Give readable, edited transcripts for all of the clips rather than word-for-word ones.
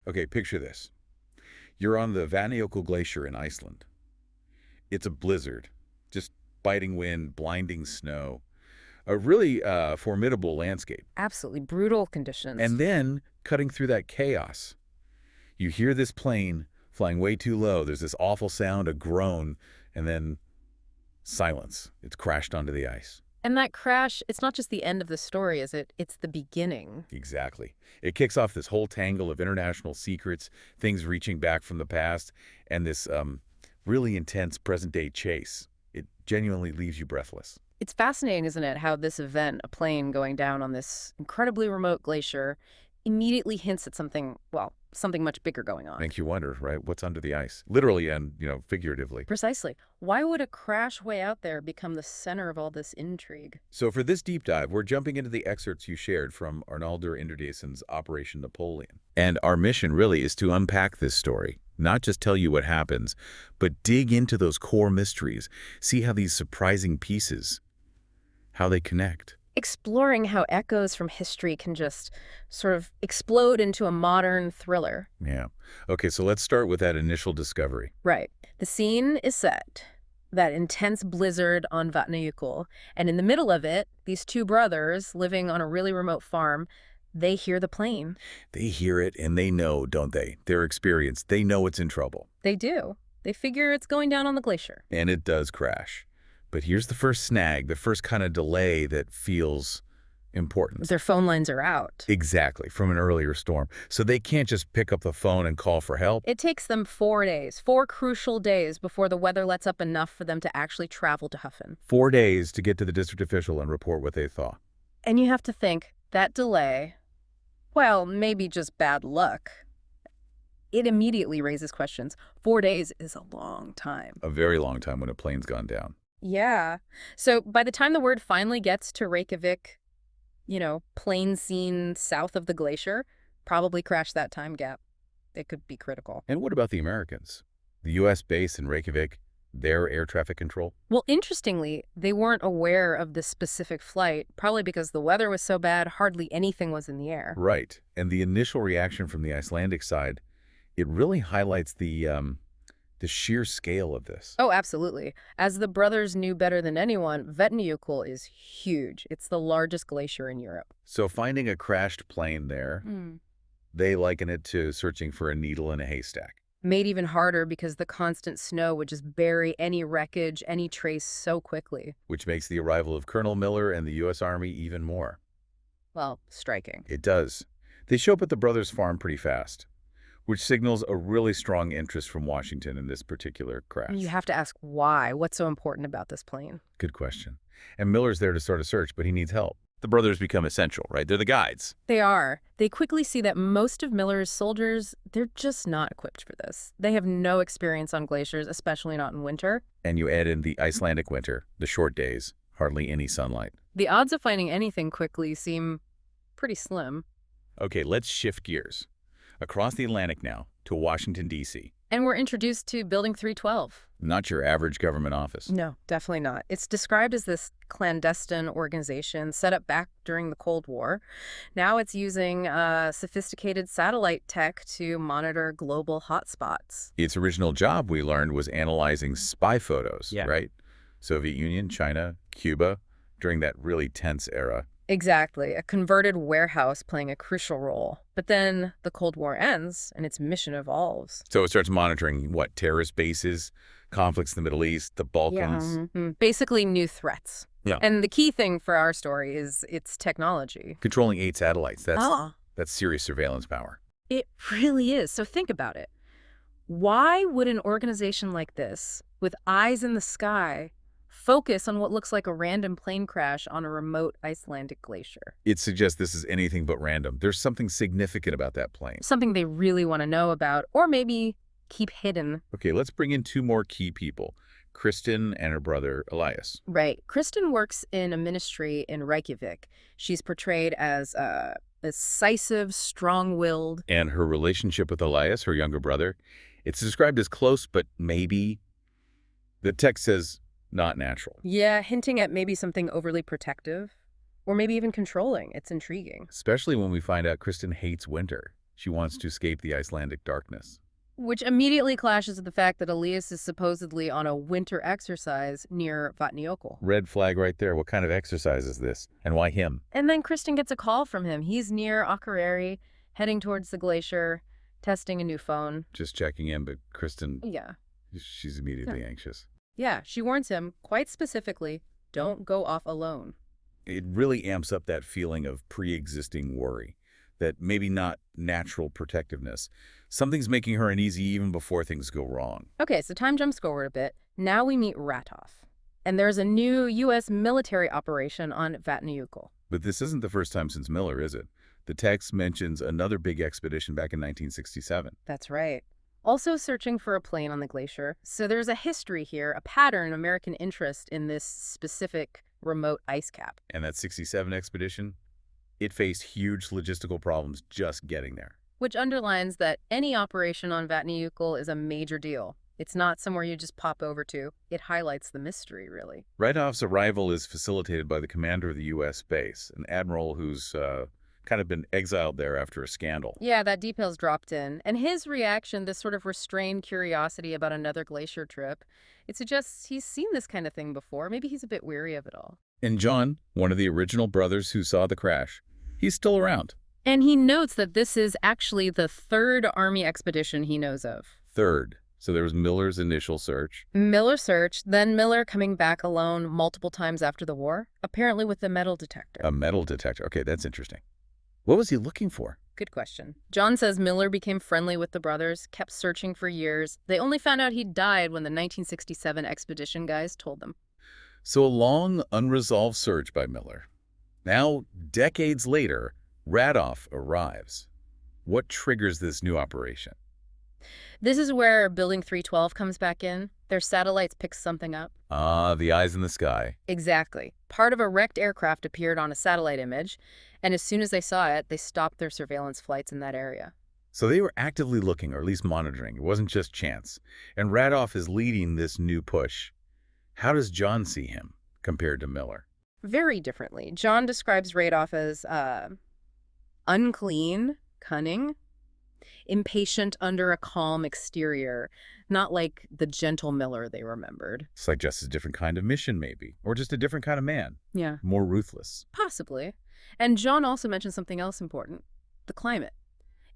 Okay, picture this. You're on the Vatnajökull Glacier in Iceland. It's a blizzard, just biting wind, blinding snow, a really formidable landscape. Absolutely brutal conditions. And then, cutting through that chaos, you hear this plane flying way too low. There's this awful sound, a groan, and then silence. It's crashed onto the ice. And that crash, it's not just the end of the story, is it? It's the beginning. Exactly. It kicks off this whole tangle of international secrets, things reaching back from the past, and this really intense present-day chase. It genuinely leaves you breathless. It's fascinating, isn't it, how this event, a plane going down on this incredibly remote glacier, immediately hints at something, well, something much bigger going on. Makes you wonder, right? What's under the ice? Literally and, figuratively. Precisely. Why would a crash way out there become the center of all this intrigue? So for this deep dive, we're jumping into the excerpts you shared from Arnaldur Indriðason's Operation Napoleon. And our mission really is to unpack this story, not just tell you what happens, but dig into those core mysteries, see how these surprising pieces, how they connect. Exploring how echoes from history can just sort of explode into a modern thriller. Yeah. Okay, so let's start with that initial discovery. Right. The scene is set. That intense blizzard on Vatnajökull. And in the middle of it, these two brothers living on a really remote farm, they hear the plane. They hear it and they know, don't they? They're experienced. They know it's in trouble. They do. They figure it's going down on the glacier. And it does crash. But here's the first snag, the first kind of delay that feels important. Their phone lines are out. Exactly, from an earlier storm. So they can't just pick up the phone and call for help. It takes them 4 days, 4 crucial days before the weather lets up enough for them to actually travel to Huffen. 4 days to get to the district official and report what they thought. And you have to think, that delay, well, maybe just bad luck. It immediately raises questions. 4 days is a long time. A very long time when a plane's gone down. Yeah. So by the time the word finally gets to Reykjavik, plane seen south of the glacier, probably crash that time gap. It could be critical. And what about the Americans? The U.S. base in Reykjavik, their air traffic control? Well, interestingly, they weren't aware of this specific flight, probably because the weather was so bad, hardly anything was in the air. Right. And the initial reaction from the Icelandic side, it really highlights the sheer scale of this. Oh, absolutely. As the brothers knew better than anyone, Vatnajökull is huge. It's the largest glacier in Europe. So finding a crashed plane there, they liken it to searching for a needle in a haystack. Made even harder because the constant snow would just bury any wreckage, any trace so quickly. Which makes the arrival of Colonel Miller and the U.S. Army even more. Well, striking. It does. They show up at the brothers' farm pretty fast, which signals a really strong interest from Washington in this particular crash. You have to ask why. What's so important about this plane? Good question. And Miller's there to start a search, but he needs help. The brothers become essential, right? They're the guides. They are. They quickly see that most of Miller's soldiers, they're just not equipped for this. They have no experience on glaciers, especially not in winter. And you add in the Icelandic winter, the short days, hardly any sunlight. The odds of finding anything quickly seem pretty slim. Okay, let's shift gears. Across the Atlantic now, to Washington, D.C. And we're introduced to Building 312. Not your average government office. No, definitely not. It's described as this clandestine organization set up back during the Cold War. Now it's using sophisticated satellite tech to monitor global hotspots. Its original job, we learned, was analyzing spy photos, right? Soviet Union, China, Cuba, during that really tense era. Exactly, a converted warehouse playing a crucial role. But then the Cold War ends and its mission evolves. So it starts monitoring, what, terrorist bases, conflicts in the Middle East, the Balkans? Yeah. Basically new threats. Yeah. And the key thing for our story is its technology. Controlling 8 satellites, that's serious surveillance power. It really is. So think about it. Why would an organization like this, with eyes in the sky, focus on what looks like a random plane crash on a remote Icelandic glacier? It suggests this is anything but random. There's something significant about that plane. Something they really want to know about, or maybe keep hidden. Okay, let's bring in 2 more key people, Kristín and her brother, Elias. Right. Kristín works in a ministry in Reykjavik. She's portrayed as decisive, strong-willed. And her relationship with Elias, her younger brother, it's described as close, but maybe, the text says, not natural. Yeah, hinting at maybe something overly protective, or maybe even controlling. It's intriguing. Especially when we find out Kristín hates winter. She wants to escape the Icelandic darkness. Which immediately clashes with the fact that Elias is supposedly on a winter exercise near Vatnajökull. Red flag right there. What kind of exercise is this? And why him? And then Kristín gets a call from him. He's near Akureyri, heading towards the glacier, testing a new phone. Just checking in, but Kristín, Yeah. she's immediately anxious. Yeah, she warns him, quite specifically, don't go off alone. It really amps up that feeling of pre-existing worry, that maybe not natural protectiveness. Something's making her uneasy even before things go wrong. Okay, so time jumps forward a bit. Now we meet Ratov. And there's a new U.S. military operation on Vatnajökull. But this isn't the first time since Miller, is it? The text mentions another big expedition back in 1967. That's right. Also searching for a plane on the glacier. So there's a history here, a pattern, American interest in this specific remote ice cap. And that 67 expedition, it faced huge logistical problems just getting there. Which underlines that any operation on Vatnajökull is a major deal. It's not somewhere you just pop over to. It highlights the mystery, really. Ratov's arrival is facilitated by the commander of the U.S. base, an admiral who's kind of been exiled there after a scandal. Yeah, that detail's dropped in. And his reaction, this sort of restrained curiosity about another glacier trip, it suggests he's seen this kind of thing before. Maybe he's a bit weary of it all. And John, one of the original brothers who saw the crash, he's still around. And he notes that this is actually the third Army expedition he knows of. Third. So there was Miller's initial search. Miller searched, then Miller coming back alone multiple times after the war, apparently with a metal detector. A metal detector. Okay, that's interesting. What was he looking for? Good question. John says Miller became friendly with the brothers, kept searching for years. They only found out he died when the 1967 expedition guys told them. So a long, unresolved search by Miller. Now, decades later, Ratov arrives. What triggers this new operation? This is where Building 312 comes back in. Their satellites pick something up. Ah, the eyes in the sky. Exactly. Part of a wrecked aircraft appeared on a satellite image, and as soon as they saw it, they stopped their surveillance flights in that area. So they were actively looking, or at least monitoring. It wasn't just chance. And Ratov is leading this new push. How does John see him compared to Miller? Very differently. John describes Ratov as unclean, cunning, impatient under a calm exterior, not like the gentle Miller they remembered. It's like just a different kind of mission, maybe. Or just a different kind of man. Yeah. More ruthless. Possibly. And John also mentioned something else important. The climate.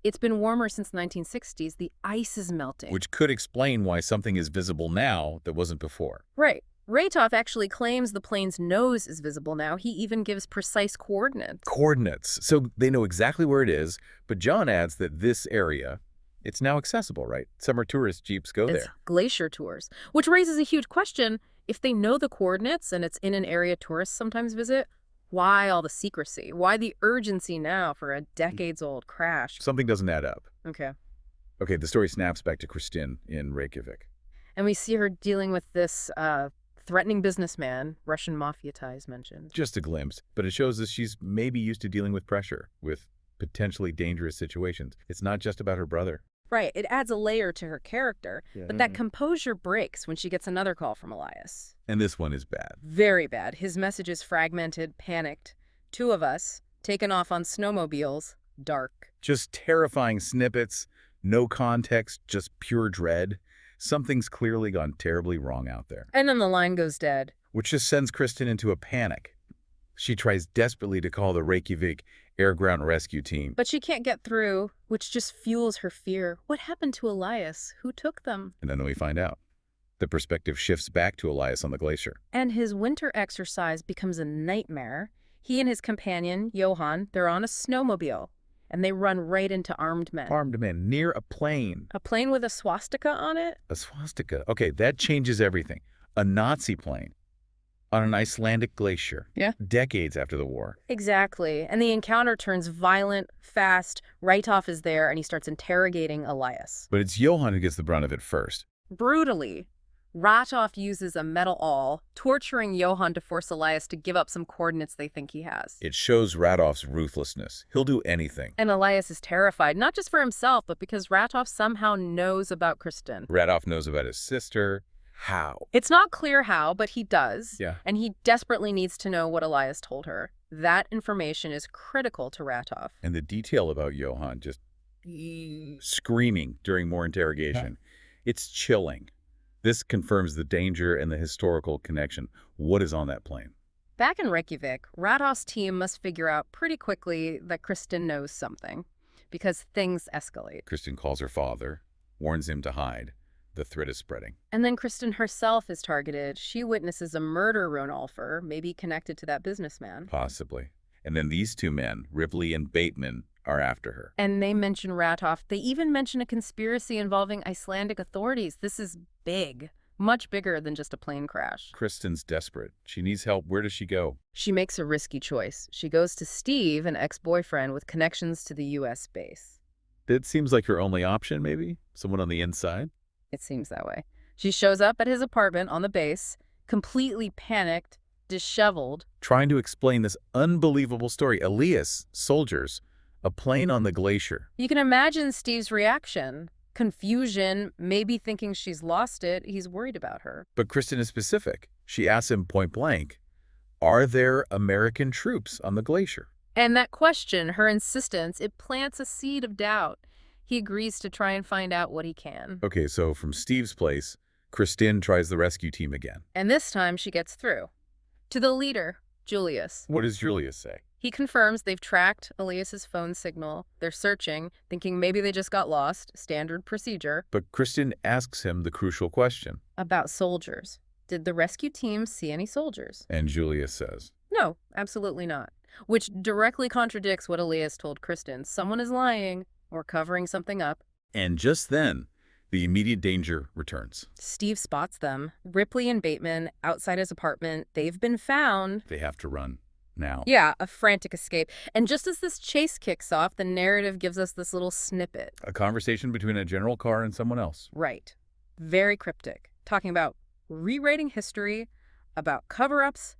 It's been warmer since the 1960s. The ice is melting. Which could explain why something is visible now that wasn't before. Right. Ratov actually claims the plane's nose is visible now. He even gives precise coordinates. Coordinates. So they know exactly where it is, but John adds that this area, it's now accessible, right? Summer tourist jeeps go It's there. glacier tours, which raises a huge question. If they know the coordinates and it's in an area tourists sometimes visit, why all the secrecy? Why the urgency now for a decades-old crash? Something doesn't add up. Okay. Okay, the story snaps back to Kristín in Reykjavik. And we see her dealing with this threatening businessman, Russian mafia ties mentioned. Just a glimpse, but it shows us she's maybe used to dealing with pressure, with potentially dangerous situations. It's not just about her brother. Right. It adds a layer to her character, but that composure breaks when she gets another call from Elias. And this one is bad. Very bad. His message is fragmented, panicked. Two of us, taken off on snowmobiles, dark. Just terrifying snippets, no context, just pure dread. Something's clearly gone terribly wrong out there. And then the line goes dead. Which just sends Kristín into a panic. She tries desperately to call the Reykjavik air ground rescue team. But she can't get through, which just fuels her fear. What happened to Elias? Who took them? And then we find out. The perspective shifts back to Elias on the glacier. And his winter exercise becomes a nightmare. He and his companion, Johan, they're on a snowmobile, and they run right into armed men. Armed men near a plane. A plane with a swastika on it? A swastika. Okay, that changes everything. A Nazi plane on an Icelandic glacier. Yeah. Decades after the war. Exactly. And the encounter turns violent, fast. Ratov is there, and he starts interrogating Elias. But it's Johan who gets the brunt of it first. Brutally. Ratov uses a metal awl, torturing Johan to force Elias to give up some coordinates they think he has. It shows Ratov's ruthlessness. He'll do anything. And Elias is terrified, not just for himself, but because Ratov somehow knows about Kristín. Ratov knows about his sister. How? It's not clear how, but he does. Yeah. And he desperately needs to know what Elias told her. That information is critical to Ratov. And the detail about Johan just screaming during more interrogation. It's chilling. This confirms the danger and the historical connection. What is on that plane? Back in Reykjavik, Radhoff's team must figure out pretty quickly that Kristín knows something, because things escalate. Kristín calls her father, warns him to hide. The threat is spreading. And then Kristín herself is targeted. She witnesses a murder Ronalfer, maybe connected to that businessman. Possibly. And then these two men, Ripley and Bateman, are after her. And they mention Radhoff. They even mention a conspiracy involving Icelandic authorities. This is big. Much bigger than just a plane crash. Kristin's desperate. She needs help. Where does she go? She makes a risky choice. She goes to Steve, an ex-boyfriend with connections to the U.S. base. It seems like her only option, maybe? Someone on the inside? It seems that way. She shows up at his apartment on the base, completely panicked, disheveled. Trying to explain this unbelievable story. Elias, soldiers, a plane on the glacier. You can imagine Steve's reaction. Confusion, maybe thinking she's lost it. He's worried about her. But Kristin is specific. She asks him point blank, are there American troops on the glacier? And that question, her insistence, it plants a seed of doubt. He agrees to try and find out what he can. Okay, so from Steve's place, Kristin tries the rescue team again. And this time she gets through. To the leader, Julius. What does Julius say? He confirms they've tracked Elias's phone signal. They're searching, thinking maybe they just got lost. Standard procedure. But Kristin asks him the crucial question. About soldiers. Did the rescue team see any soldiers? And Julius says, no, absolutely not. Which directly contradicts what Elias told Kristin. Someone is lying or covering something up. And just then, the immediate danger returns. Steve spots them. Ripley and Bateman outside his apartment. They've been found. They have to run. Now. Yeah, a frantic escape. And just as this chase kicks off, the narrative gives us this little snippet. A conversation between a general car and someone else. Right. Very cryptic. Talking about rewriting history, about cover-ups.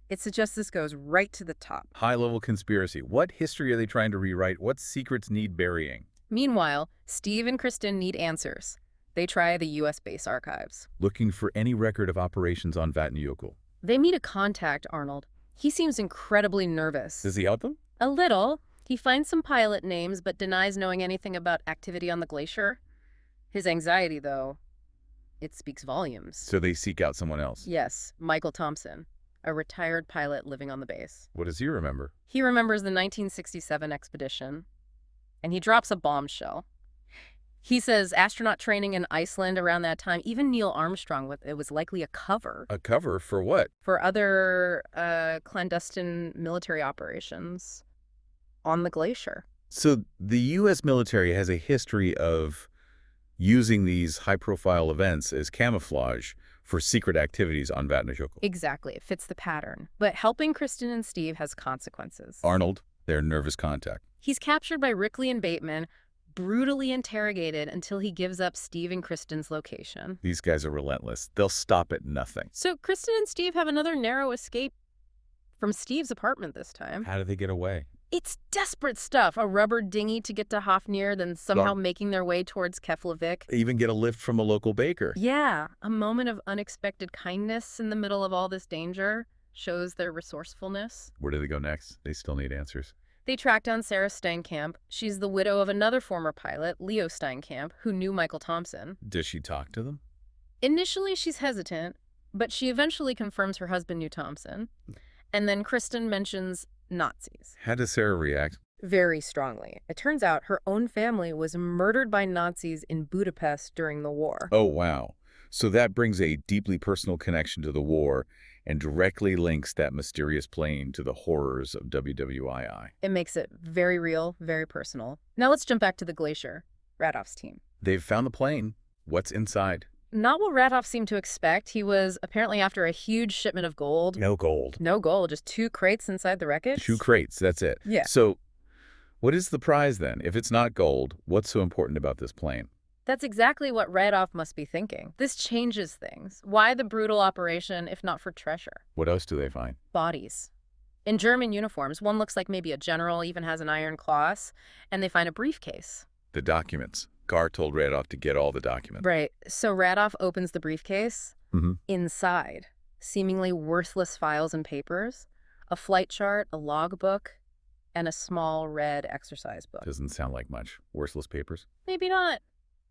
It suggests this goes right to the top. High-level conspiracy. What history are they trying to rewrite? What secrets need burying? Meanwhile, Steve and Kristin need answers. They try the U.S. base archives. Looking for any record of operations on Vatnajökull. They meet a contact, Arnold. He seems incredibly nervous. Does he help them? A little. He finds some pilot names but denies knowing anything about activity on the glacier. His anxiety, though, it speaks volumes. So they seek out someone else? Yes, Michael Thompson, a retired pilot living on the base. What does he remember? He remembers the 1967 expedition, and he drops a bombshell. He says astronaut training in Iceland around that time, even Neil Armstrong, it was likely a cover. A cover for what? For other clandestine military operations on the glacier. So the U.S. military has a history of using these high-profile events as camouflage for secret activities on Vatnajökull. Exactly. It fits the pattern. But helping Kristin and Steve has consequences. Arnold, their nervous contact. He's captured by Ripley and Bateman, brutally interrogated until he gives up Steve and Kristin's location. These guys are relentless. They'll stop at nothing. So Kristin and Steve have another narrow escape from Steve's apartment this time. How do they get away? It's desperate stuff. A rubber dinghy to get to Hafnir, then somehow making their way towards Keflavik. They even get a lift from a local baker. Yeah, a moment of unexpected kindness in the middle of all this danger shows their resourcefulness. Where do they go next? They still need answers. They track down Sarah Steinkamp. She's the widow of another former pilot, Leo Steinkamp, who knew Michael Thompson. Does she talk to them? Initially, she's hesitant, but she eventually confirms her husband knew Thompson. And then Kristin mentions Nazis. How does Sarah react? Very strongly. It turns out her own family was murdered by Nazis in Budapest during the war. Oh, wow. So that brings a deeply personal connection to the war and directly links that mysterious plane to the horrors of WWII. It makes it very real, very personal. Now let's jump back to the glacier, Radhoff's team. They've found the plane. What's inside? Not what Radhoff seemed to expect. He was apparently after a huge shipment of gold. No gold. No gold, just 2 crates inside the wreckage. 2 crates, that's it. Yeah. So what is the prize then? If it's not gold, what's so important about this plane? That's exactly what Radhoff must be thinking. This changes things. Why the brutal operation, if not for treasure? What else do they find? Bodies. In German uniforms, one looks like maybe a general, even has an iron cross, and they find a briefcase. The documents. Gar told Radhoff to get all the documents. Right. So Radhoff opens the briefcase. Inside, seemingly worthless files and papers, a flight chart, a logbook, and a small red exercise book. Doesn't sound like much. Worthless papers? Maybe not.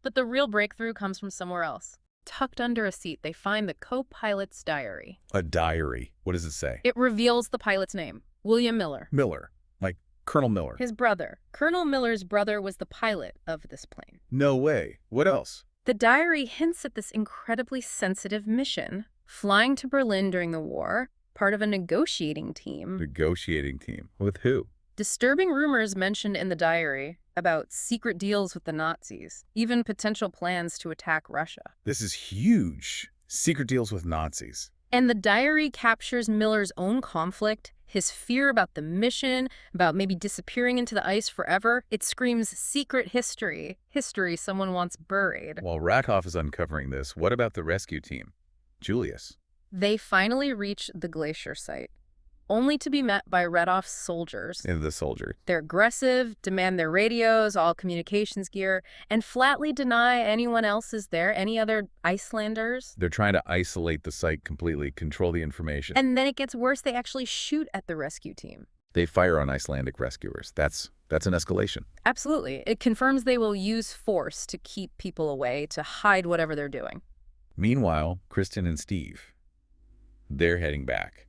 But the real breakthrough comes from somewhere else. Tucked under a seat, they find the co-pilot's diary. A diary. What does it say? It reveals the pilot's name, William Miller. Miller. Like Colonel Miller. His brother. Colonel Miller's brother was the pilot of this plane. No way. What else? The diary hints at this incredibly sensitive mission, flying to Berlin during the war, part of a negotiating team. Negotiating team. With who? Disturbing rumors mentioned in the diary about secret deals with the Nazis, even potential plans to attack Russia. This is huge. Secret deals with Nazis. And the diary captures Miller's own conflict, his fear about the mission, about maybe disappearing into the ice forever. It screams secret history, history someone wants buried. While Rathoff is uncovering this, what about the rescue team? Julius. They finally reach the glacier site, only to be met by Rathoff's soldiers. And the soldier. They're aggressive, demand their radios, all communications gear, and flatly deny anyone else is there, any other Icelanders. They're trying to isolate the site completely, control the information. And then it gets worse. They actually shoot at the rescue team. They fire on Icelandic rescuers. That's an escalation. Absolutely. It confirms they will use force to keep people away, to hide whatever they're doing. Meanwhile, Kristín and Steve, they're heading back.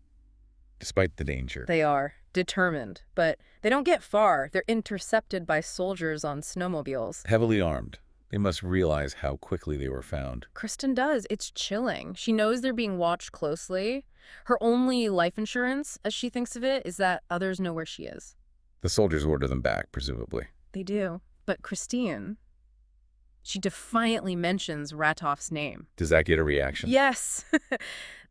Despite the danger. They are determined, but they don't get far. They're intercepted by soldiers on snowmobiles. Heavily armed. They must realize how quickly they were found. Kristín does. It's chilling. She knows they're being watched closely. Her only life insurance, as she thinks of it, is that others know where she is. The soldiers order them back, presumably. They do. But Kristín, she defiantly mentions Rathoff's name. Does that get a reaction? Yes.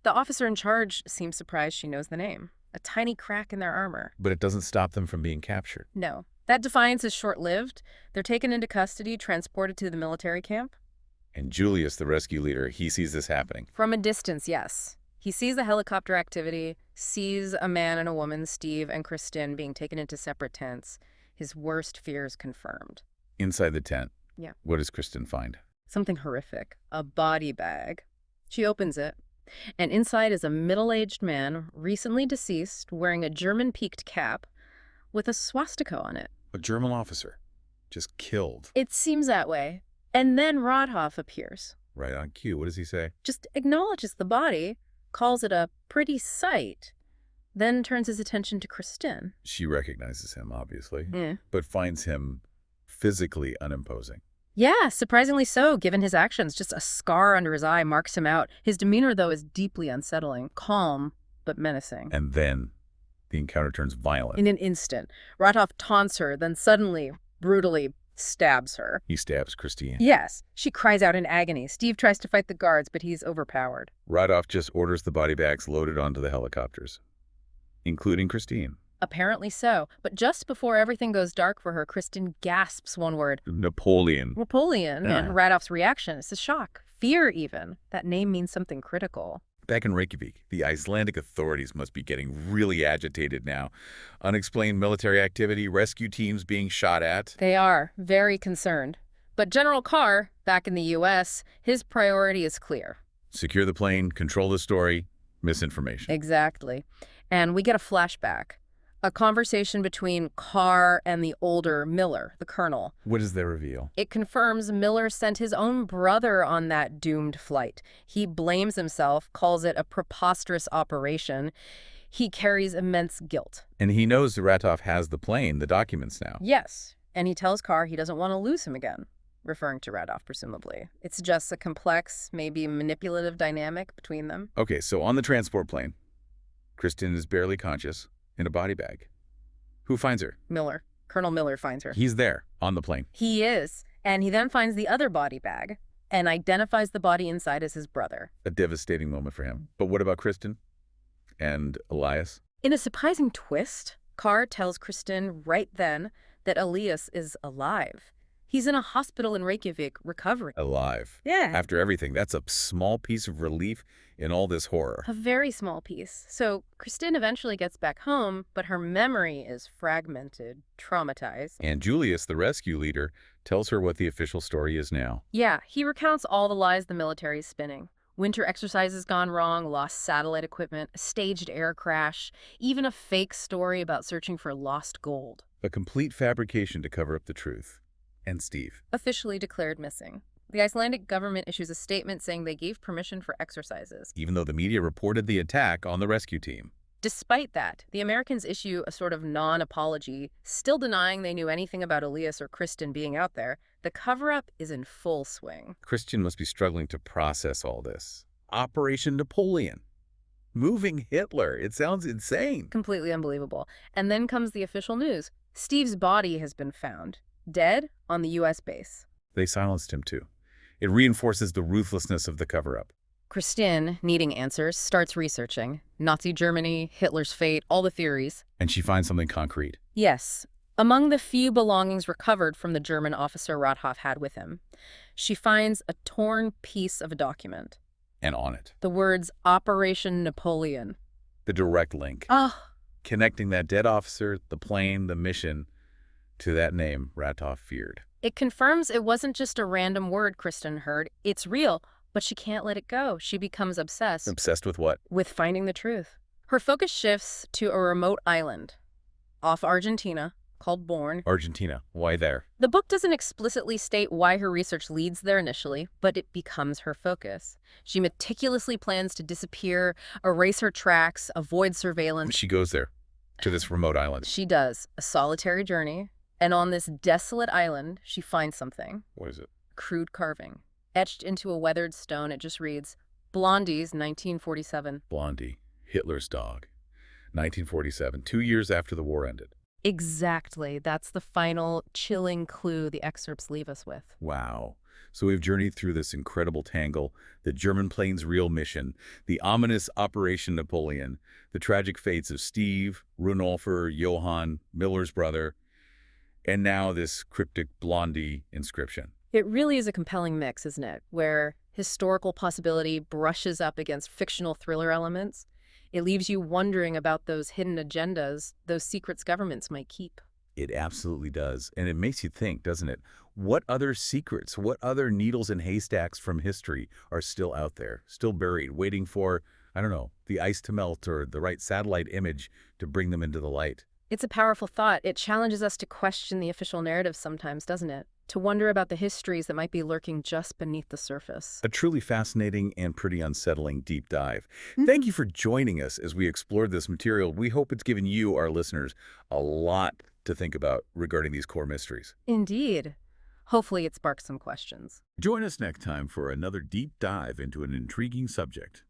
The officer in charge seems surprised she knows the name. A tiny crack in their armor. But it doesn't stop them from being captured. No. That defiance is short-lived. They're taken into custody, transported to the military camp. And Julius, the rescue leader, he sees this happening. From a distance, yes. He sees the helicopter activity, sees a man and a woman, Steve and Kristín, being taken into separate tents. His worst fears confirmed. Inside the tent. Yeah. What does Kristín find? Something horrific. A body bag. She opens it. And inside is a middle-aged man, recently deceased, wearing a German-peaked cap with a swastika on it. A German officer. Just killed. It seems that way. And then Rathoff appears. Right on cue. What does he say? Just acknowledges the body, calls it a pretty sight, then turns his attention to Kristín. She recognizes him, obviously, Yeah. but finds him physically unimposing. Yeah, surprisingly so, given his actions. Just a scar under his eye marks him out. His demeanor, though, is deeply unsettling. Calm, but menacing. And then the encounter turns violent. In an instant, Rathoff taunts her, then suddenly, brutally stabs her. He stabs Kristín. Yes, she cries out in agony. Steve tries to fight the guards, but he's overpowered. Rathoff just orders the body bags loaded onto the helicopters, including Kristín. Apparently so. But just before everything goes dark for her, Kristín gasps one word. Napoleon. Napoleon. And Rathoff's reaction is a shock. Fear, even. That name means something critical. Back in Reykjavik, the Icelandic authorities must be getting really agitated now. Unexplained military activity, rescue teams being shot at. They are very concerned. But General Carr, back in the U.S., his priority is clear. Secure the plane, control the story, misinformation. Exactly. And we get a flashback. A conversation between Carr and the older Miller, the colonel. What does that reveal? It confirms Miller sent his own brother on that doomed flight. He blames himself, calls it a preposterous operation. He carries immense guilt. And he knows that Rathoff has the plane, the documents now. Yes, and he tells Carr he doesn't want to lose him again, referring to Rathoff, presumably. It's just a complex, maybe manipulative dynamic between them. Okay, so on the transport plane, Kristín is barely conscious. In a body bag. Who finds her? Miller. Colonel Miller finds her. He's there, on the plane. He is. And he then finds the other body bag and identifies the body inside as his brother. A devastating moment for him. But what about Kristín? And Elias? In a surprising twist, Carr tells Kristín right then that Elias is alive. He's in a hospital in Reykjavik, recovering. Alive. Yeah. After everything, that's a small piece of relief in all this horror. A very small piece. So Kristín eventually gets back home, but her memory is fragmented, traumatized. And Julius, the rescue leader, tells her what the official story is now. Yeah, he recounts all the lies the military is spinning. Winter exercises gone wrong, lost satellite equipment, a staged air crash, even a fake story about searching for lost gold. A complete fabrication to cover up the truth. And Steve. Officially declared missing. The Icelandic government issues a statement saying they gave permission for exercises. Even though the media reported the attack on the rescue team. Despite that, the Americans issue a sort of non-apology, still denying they knew anything about Elias or Kristín being out there. The cover-up is in full swing. Kristín must be struggling to process all this. Operation Napoleon. Moving Hitler. It sounds insane. Completely unbelievable. And then comes the official news. Steve's body has been found, dead on the U.S. base. They silenced him too. It reinforces the ruthlessness of the cover-up. Kristín, needing answers, starts researching. Nazi Germany, Hitler's fate, all the theories. And she finds something concrete. Yes. Among the few belongings recovered from the German officer Rothoff had with him, she finds a torn piece of a document. And on it, The words Operation Napoleon. the direct link. Connecting that dead officer, the plane, the mission, to that name Rothoff feared. It confirms it wasn't just a random word Kristín heard. It's real, but she can't let it go. She becomes obsessed. Obsessed with what? With finding the truth. Her focus shifts to a remote island off Argentina called Born. Argentina. Why there? The book doesn't explicitly state why her research leads there initially, but it becomes her focus. She meticulously plans to disappear, erase her tracks, avoid surveillance. She goes there, to this remote island. She does a solitary journey, and on this desolate island, she finds something. What is it? Crude carving. Etched into a weathered stone, it just reads, Blondie's 1947. Blondie, Hitler's dog. 1947, 2 years after the war ended. Exactly. That's the final chilling clue the excerpts leave us with. Wow. So we've journeyed through this incredible tangle, the German plane's real mission, the ominous Operation Napoleon, the tragic fates of Steve, Runolfer, Johann, Miller's brother, and now this cryptic Blondie inscription. It really is a compelling mix, isn't it? Where historical possibility brushes up against fictional thriller elements. It leaves you wondering about those hidden agendas those secrets governments might keep. It absolutely does. And it makes you think, doesn't it? What other secrets, what other needles in haystacks from history are still out there, still buried, waiting for, I don't know, the ice to melt or the right satellite image to bring them into the light? It's a powerful thought. It challenges us to question the official narrative sometimes, doesn't it? To wonder about the histories that might be lurking just beneath the surface. A truly fascinating and pretty unsettling deep dive. Thank you for joining us as we explored this material. We hope it's given you, our listeners, a lot to think about regarding these core mysteries. Indeed. Hopefully it sparks some questions. Join us next time for another deep dive into an intriguing subject.